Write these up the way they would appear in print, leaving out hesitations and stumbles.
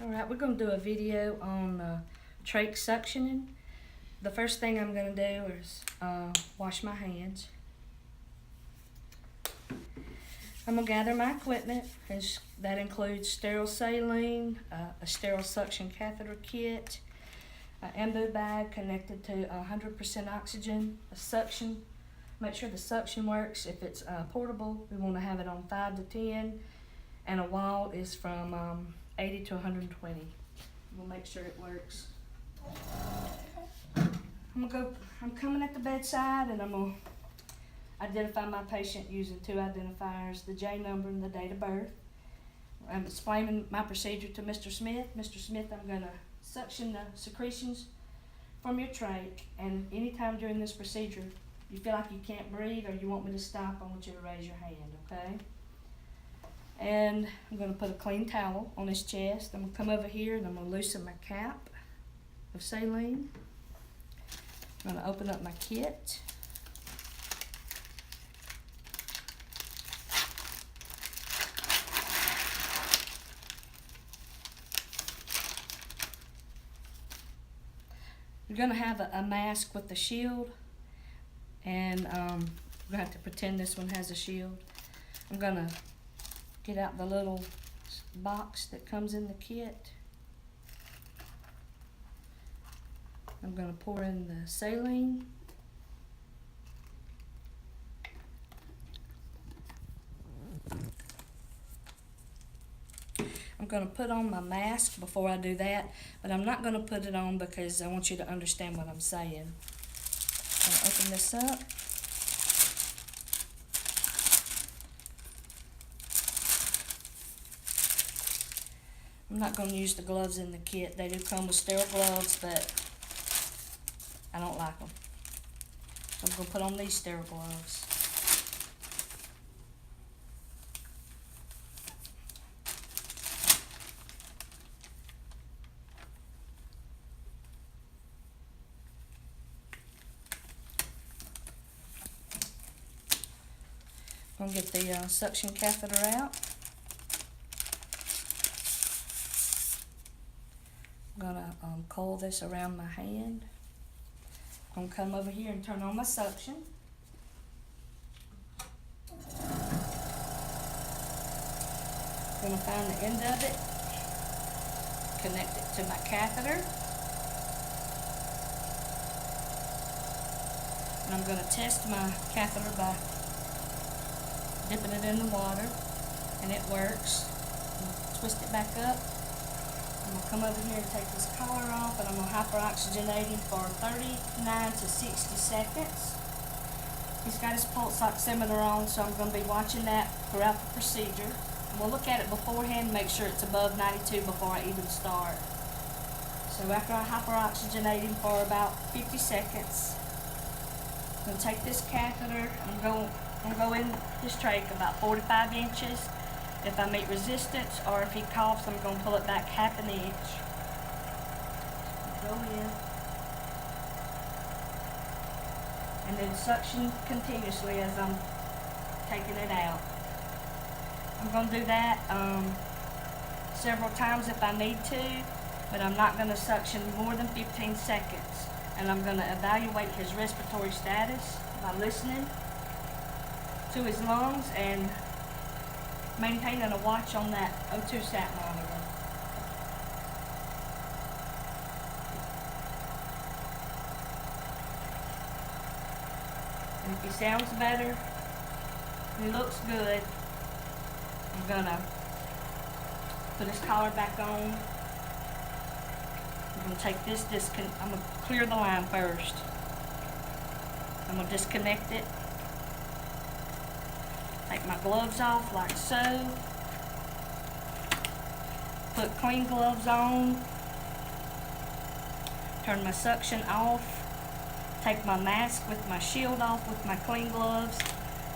Alright, we're going to do a video on trach suctioning. The first thing I'm going to do is wash my hands. I'm going to gather my equipment. That includes sterile saline, a sterile suction catheter kit, an ambu bag connected to 100% oxygen, a suction. Make sure the suction works. If it's portable, we want to have it on 5 to 10, and a wall is from 80 to 120. We'll make sure it works. I'm coming at the bedside, and I'm gonna identify my patient using 2 identifiers, the J number and the date of birth. I'm explaining my procedure to Mr. Smith. Mr. Smith, I'm gonna suction the secretions from your trach, and anytime during this procedure you feel like you can't breathe or you want me to stop, I want you to raise your hand, okay? And I'm going to put a clean towel on his chest. I'm going to come over here and I'm going to loosen my cap of saline. I'm going to open up my kit. You're going to have a mask with the shield, and we're going to have to pretend this one has a shield. I'm going to get out the little box that comes in the kit. I'm going to pour in the saline. I'm going to put on my mask before I do that, but I'm not going to put it on because I want you to understand what I'm saying. I'm going to open this up. I'm not going to use the gloves in the kit. They do come with sterile gloves, but I don't like them. So I'm going to put on these sterile gloves. I'm going to get the suction catheter out. I'm going to coil this around my hand. I'm going to come over here and turn on my suction. I'm going to find the end of it, connect it to my catheter, and I'm going to test my catheter by dipping it in the water, and it works. Twist it back up. I'm going to come over here and take this collar off, and I'm going to hyperoxygenate him for 39 to 60 seconds. He's got his pulse oximeter on, so I'm going to be watching that throughout the procedure. And we'll look at it beforehand, make sure it's above 92 before I even start. So after I hyperoxygenate him for about 50 seconds, I'm going to take this catheter and go in his trach about 45 inches. If I meet resistance or if he coughs, I'm going to pull it back half an inch. Go in. And then suction continuously as I'm taking it out. I'm going to do that several times if I need to, but I'm not going to suction more than 15 seconds. And I'm going to evaluate his respiratory status by listening to his lungs and maintaining a watch on that O2 sat monitor. And if he sounds better, he looks good, I'm gonna put his collar back on. I'm gonna take this I'm gonna clear the line first. I'm gonna disconnect it. Take my gloves off like so. Put clean gloves on. Turn my suction off. Take my mask with my shield off with my clean gloves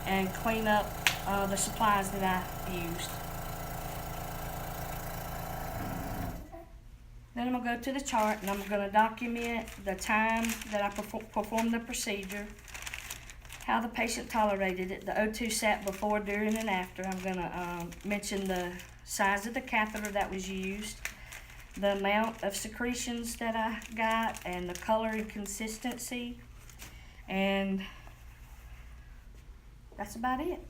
and clean up the supplies that I used. Then I'm going to go to the chart and I'm going to document the time that I performed the procedure, how the patient tolerated it, the O2 sat before, during, and after. I'm going to mention the size of the catheter that was used, the amount of secretions that I got and the color and consistency, and that's about it.